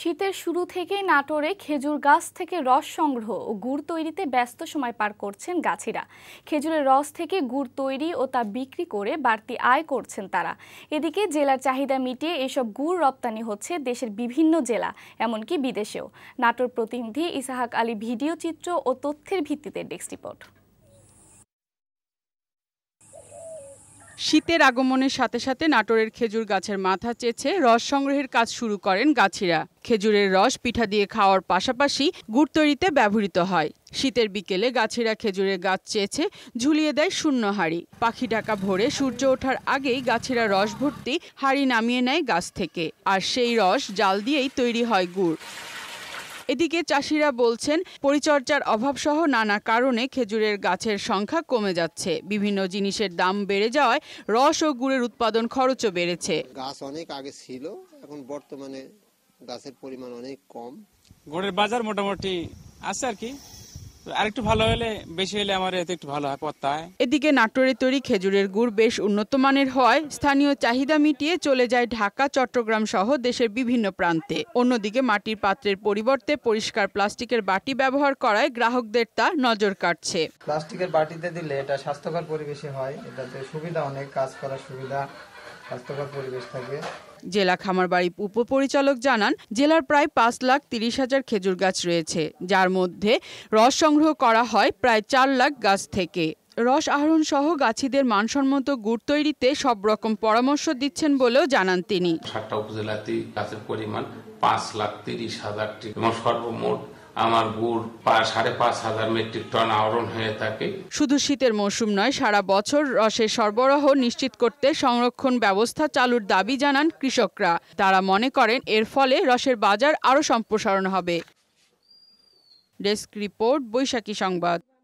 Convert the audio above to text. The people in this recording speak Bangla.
শীতের শুরু থেকেই নাটোরে খেজুর গাছ থেকে রস সংগ্রহ ও গুড় তৈরিতে ব্যস্ত সময় পার করছেন গাছিরা। খেজুরের রস থেকে গুড় তৈরি ও তা বিক্রি করে বাড়তি আয় করছেন তারা। এদিকে জেলার চাহিদা মিটিয়ে এসব গুড় রপ্তানি হচ্ছে দেশের বিভিন্ন জেলা, এমনকি বিদেশেও। নাটোর প্রতিনিধি ইসাহাক আলী ভিডিও চিত্র ও তথ্যের ভিত্তিতে ডেস্ক রিপোর্ট। শীতের আগমনের সাথে সাথে নাটোরের খেজুর গাছের মাথা চেঁচে রস সংগ্রহের কাজ শুরু করেন গাছিরা। খেজুরের রস পিঠা দিয়ে খাওয়ার পাশাপাশি গুড় তৈরিতে ব্যবহৃত হয়। শীতের বিকেলে গাছিরা খেজুরের গাছ চেঁচে ঝুলিয়ে দেয় শূন্য হাঁড়ি। পাখি ডাকা ভোরে সূর্য ওঠার আগেই গাছিরা রস ভর্তি হাঁড়ি নামিয়ে নেয় গাছ থেকে, আর সেই রস জাল দিয়েই তৈরি হয় গুড়। এদিকে চাষিরা বলছেন, পরিচর্যার অভাবসহ নানা কারণে খেজুরের গাছের সংখ্যা কমে যাচ্ছে। বিভিন্ন জিনিসের দাম বেড়ে যাওয়ায় রস ও গুড়ের উৎপাদন খরচও বেড়েছে। গাছ অনেক আগে ছিল, এখন বর্তমানে গাছের পরিমাণ অনেক কম। গুড়ের বাজার মোটামুটি আছে আর কি, আরেকটু ভালো হলে, বেশি হলে আমার এতে একটু ভালো হয় পড়তে হয়। এদিকে নাটোরে তৈরি খেজুরের গুড় বেশ উন্নত মানের হওয়ায় স্থানীয় চাহিদা মিটিয়ে চলে যায় ঢাকা, চট্টগ্রাম সহ দেশের বিভিন্ন প্রান্তে। অন্যদিকে মাটির পাত্রের পরিবর্তে পরিষ্কার প্লাস্টিকের বাটি ব্যবহার করায় গ্রাহকদের তা নজর কাটছে। প্লাস্টিকের বাটিতে দিলে এটা স্বাস্থ্যকর পরিবেশে হয়, এটাতে সুবিধা, অনেক কাজ করার সুবিধা, স্বাস্থ্যকর পরিবেশ থাকে। জেলা খামারবাড়ি উপপরিচালক জানান, জেলার প্রায় 5,30,000 খেজুর গাছ রয়েছে, যার মধ্যে রস সংগ্রহ করা হয় প্রায় 4 লাখ গাছ থেকে। রস আহরণ সহ গাছিদের মানসম্মত গুড় তৈরিতে সব রকম পরামর্শ দিচ্ছেন বলেও জানান তিনি। 7টা উপজেলাতে গাছের পরিমাণ 5,30,000টি এবং সর্বমোট আমার গুড় 5,500 মেট্রিক টন আহরণ হয়ে থাকে। শুধু শীতের মৌসুম নয়, সারা বছর রসের সরবরাহ নিশ্চিত করতে সংরক্ষণ ব্যবস্থা চালুর দাবি জানান কৃষকরা। তারা মনে করেন, এর ফলে রসের বাজার আরও সম্প্রসারণ হবে। ডেস্ক রিপোর্ট, বৈশাখী সংবাদ।